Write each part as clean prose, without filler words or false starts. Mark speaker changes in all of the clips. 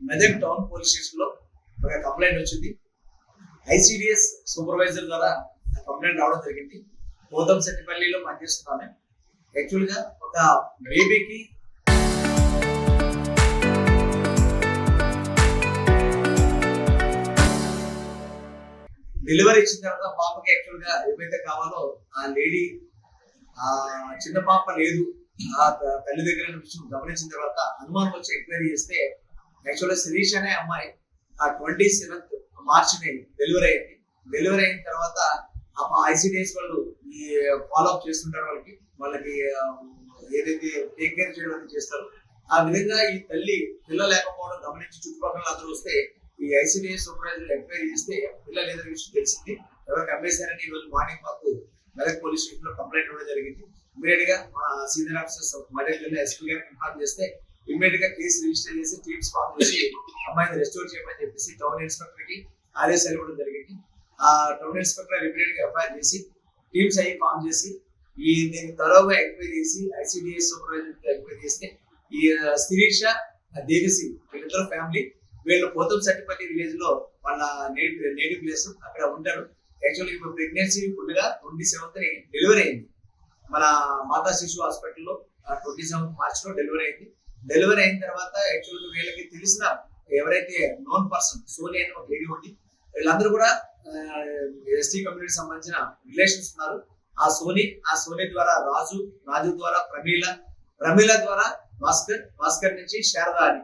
Speaker 1: Medak town police station లో ఒక complaint వచ్చింది. ఐసిడిఎస్ సూపర్వైజర్ ద్వారా కంప్లైంట్ రావడం జరిగింది. పోతంశెట్టిపల్లిలో పనిచేస్తున్నాను. యాక్చువల్ గా ఒక బేబీకి డెలివరీ ఇచ్చిన తర్వాత పాపకి యాక్చువల్ గా ఏమైతే కావాలో ఆ లేడీ చిన్న పాప లేదు ఆ తల్లి దగ్గర విషయం గమనించిన తర్వాత అనుమానం వచ్చి ఎంక్వైరీ చేస్తే యాక్చువల్ గా శిరీష్ అనే అమ్మాయి ఆ 27th మార్చ్ డెలివరీ అయింది. డెలివరీ అయిన తర్వాత ఐసిడిఎస్ వాళ్ళు ఈ ఫాలో అప్ చేస్తుంటారు. వాళ్ళకి ఏదైతే టేక్ కేర్ చేయడం చేస్తారు. ఆ విధంగా ఈ తల్లి పిల్ల లేకపోవడం గమనించి చుట్టుపక్కల అందరూ వస్తే ఈ ఐసిడిఎస్ సూపర్వైజర్ ఎంక్వైరీ చేస్తే పిల్ల లేదని విషయం తెలిసింది. ఎవరికి అమ్మేశారని ఈ రోజు మార్నింగ్ మాకు మెదక్ పోలీస్ స్టేషన్ లో కంప్లైంట్ ఇవ్వడం జరిగింది. ఇమీడియట్ గా మా సీనియర్ ఆఫీసర్స్ మెదక్ జిల్లా ఎస్పీ గారికి ఇన్ఫార్మ్ చేస్తే ఇమీడియట్ గా కేసు రిజిస్టర్ చేసి టీమ్స్ ఫామ్ చేసి అమ్మాయిని రెస్టోర్ చేయమని చెప్పేసి టౌన్ ఇన్స్పెక్టర్ కి ఆదేశాలు ఇవ్వడం జరిగింది. ఆ టౌన్ ఇన్స్పెక్టర్ ఇమీడియట్ గా ఎఫ్ఐఆర్ చేసి టీమ్స్ అయ్యి ఫామ్ చేసి దీన్ని త్వరగా ఎంక్వైరీ చేసి ఐసిడిఎస్ సూపర్వైజర్ ఎంక్వైరీ చేస్తే ఈ శిరీష దేవిసింగ్ వీళ్ళిద్దరు ఫ్యామిలీ వీళ్ళు పోతంశెట్టిపల్లి విలేజ్ లో వాళ్ళ నేటివ్ ప్లేస్ అక్కడ ఉంటారు. యాక్చువల్లీ ఇప్పుడు ప్రెగ్నెన్సీ ఫుల్గా 27th డెలివరీ అయింది. మన మాతా శిశు హాస్పిటల్లో 27th మార్చ్ లో డెలివరీ అయింది. డెలివరీ అయిన తర్వాత యాక్చువల్గా వీళ్ళకి తెలిసిన ఎవరైతే నోన్ పర్సన్ సోని అని ఒక లేడీ ఉంది. వీళ్ళందరూ కూడా ఎస్టీ కమ్యూనిటీ సంబంధించిన రిలేషన్స్ ఉన్నారు. ఆ సోని ద్వారా రాజు ద్వారా ప్రమీల ద్వారా భాస్కర్ నుంచి శారదా అని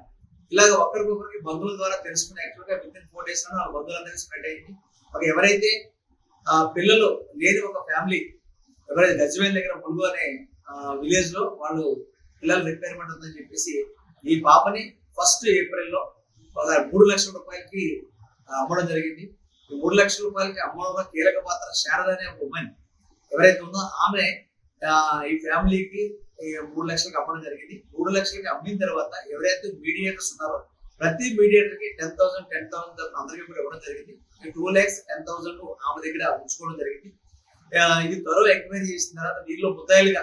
Speaker 1: ఇలాగ ఒకరికొకరికి బంధువుల ద్వారా తెలుసుకుని యాక్చువల్గా విత్ 4 days లో బంధువులందరికీ స్ప్రెడ్ అయింది. ఎవరైతే పిల్లలు లేని ఒక ఫ్యామిలీ ఎవరైతే గజ్వేల్ దగ్గర ములుగు అనే విలేజ్ లో వాళ్ళు పిల్లలు రిక్వైర్మెంట్ ఉందని చెప్పేసి ఈ పాపని 1st April లో 3 లక్షల రూపాయలకి అమ్మడం జరిగింది. ఈ 3 లక్షల రూపాయలకి అమ్మడంలో కీలక పాత్ర శారద అనే ఒక ఉమెన్ ఎవరైతే ఉందో ఆమె ఈ ఫ్యామిలీకి 3 లక్షలకి అమ్మడం జరిగింది. 3 లక్షలకి అమ్మిన తర్వాత ఎవరైతే మీడియేటర్స్ ఉన్నారో ప్రతి మీడియేటర్ కి 10,000 అందరికీ కూడా ఇవ్వడం జరిగింది. 2,10,000 ఆమె దగ్గర ఉంచుకోవడం జరిగింది. ఇది త్వరగా ఎంక్వైరీ చేసిన తర్వాత దీనిలో ముద్దాయిలుగా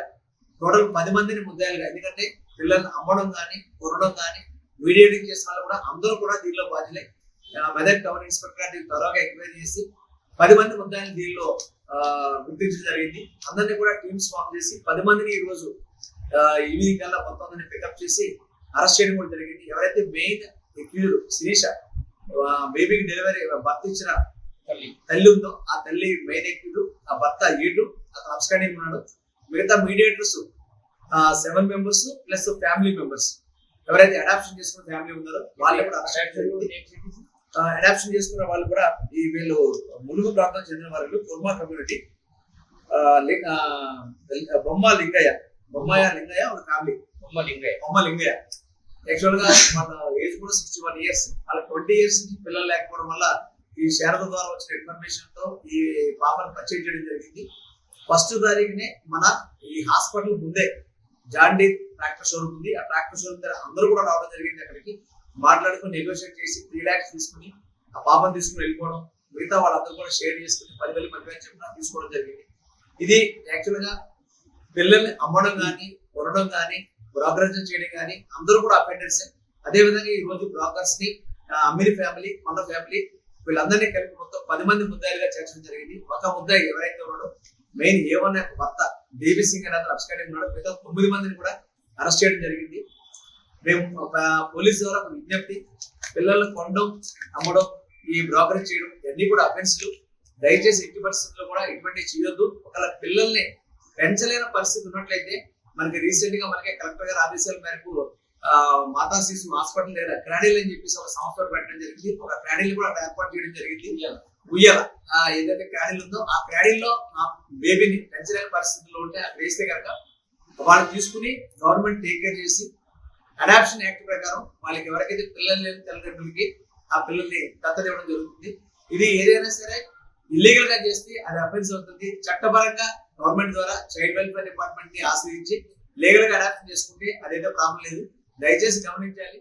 Speaker 1: టోటల్ 10 మందిని ముద్దాయిలుగా, ఎందుకంటే పిల్లల్ని అమ్మడం కానీ కొనడం కానీ మీడియేటింగ్ చేసిన వాళ్ళు కూడా అందరూ కూడా దీనిలో బాధ్యులే. మెదక్ టౌన్ ఇన్స్పెక్టర్ దీన్ని త్వరగా ఎంక్వైరీ చేసి 10 మంది ముద్దాయిలు దీనిలో గుర్తించడం జరిగింది. అందరినీ కూడా టీమ్స్ ఫామ్ చేసి 10 మందిని ఈ రోజు ఈవినింగ్ కల్లా మొత్తం అందరినీ పికప్ చేసి అరెస్ట్ చేయడం కూడా జరిగింది. ఎవరైతే మెయిన్ ఎక్యూజ్డ్ శిరీష బేబీకి డెలివరీ భర్త ఇచ్చిన తల్లి ఉందో ఆ తల్లి మెయిన్ ఎక్యూజ్డ్, ఆ భర్త ఏటు అతను అబ్స్కాండింగ్ ఉన్నాడు. మిగతా mediators 7 members plus family members ఎవరైతే అడాప్షన్ చేసుకున్న ఫ్యామిలీ ఉన్నారో వాళ్ళు కూడా అడాప్షన్ చేసుకున్న వాళ్ళు కూడా ఈ వీళ్ళు ములుగు ప్రాంతం చెందిన వాళ్ళు కుర్మా కమ్యూనిటీ బొమ్మ లింగయ్య ఒక ఫ్యామిలీ బొమ్మ లింగయ్య యాక్చువల్ గా వాళ్ళ ఏజ్ కూడా 61 years. వాళ్ళ 20 years నుంచి పిల్లలు లేకపోవడం వల్ల ఈ శారద ద్వారా వచ్చిన ఇన్ఫర్మేషన్ తో ఈ పాపను పర్చేజ్ చేయడం జరిగింది. 1st తారీఖునే మన ఈ హాస్పిటల్ ముందే జాండీ ట్రాక్టర్ షోరూమ్ ఉంది. ఆ ట్రాక్టర్ షోరూమ్ దగ్గర అందరూ కూడా రావడం జరిగింది. అక్కడికి మాట్లాడుకుని నెగోషియేట్ చేసి 3 lakhs తీసుకుని ఆ పాపను తీసుకుని వెళ్ళిపోవడం, మిగతా వాళ్ళందరూ కూడా షేర్ చేసుకుని 10,000 చెప్పిన తీసుకోవడం జరిగింది. ఇది యాక్చువల్ గా పిల్లల్ని అమ్మడం కానీ కొనడం కానీ బ్రోకరేజ్ చేయడం కానీ అందరూ కూడా అఫెండర్స్. అదే విధంగా ఈ రోజు బ్రోకర్స్ ని అమ్మిన ఫ్యామిలీ మన ఫ్యామిలీ వీళ్ళందరినీ కలిపి మొత్తం 10 మంది ముద్దాయిలుగా చేర్చడం జరిగింది. ఒక ముద్దాయి ఎవరైతే ఉన్నాడో మెయిన్ ఏవన్ భర్త దేవి సింగ్ అనేది అబ్స్కాండింగ్ ఉన్నాడు. మిగతా 9 మందిని కూడా అరెస్ట్ చేయడం జరిగింది. మేము పోలీసు ద్వారా విజ్ఞప్తి, పిల్లల్ని కొనడం అమ్మడం ఈ బ్రోకరేజ్ చేయడం ఇవన్నీ కూడా అఫెన్స్లు. దయచేసి ఎట్టి పరిస్థితుల్లో కూడా ఇటువంటి చేయొద్దు. ఒకవేళ పిల్లల్ని పెంచలేని పరిస్థితి ఉన్నట్లయితే మనకి రీసెంట్ గా మనకి కలెక్టర్ గారి ఆదేశాల మేరకు మాతా శిశు హాస్పిటల్ లేదా క్రాడిల్ అని చెప్పేసి ఒక సంస్థ పెట్టడం జరిగింది. ఒక క్రాడిల్ కూడా ఏర్పాటు చేయడం జరిగింది. ఉయ్యాల ఏదైతే క్రాడిల్ ఉందో ఆ క్రాడిల్లో ఆ బేబీని పెంచలేని పరిస్థితుల్లో ఉంటే అక్కడ వేస్తే కనుక వాళ్ళు తీసుకుని గవర్నమెంట్ టేక్ కేర్ చేసి అడాప్షన్ యాక్ట్ ప్రకారం వాళ్ళకి ఎవరికైతే పిల్లలు లేని తల్లిదండ్రులకి ఆ పిల్లల్ని దత్తత ఇవ్వడం జరుగుతుంది. ఇది ఏదైనా సరే ఇల్లీగల్ గా చేస్తే అది అఫెన్స్ అవుతుంది. చట్టపరంగా గవర్నమెంట్ ద్వారా చైల్డ్ వెల్ఫేర్ డిపార్ట్మెంట్ ని ఆశ్రయించి లీగల్ గా అడాప్షన్ చేసుకుంటే అదైతే ప్రాబ్లం లేదు. దయచేసి గమనించాలి.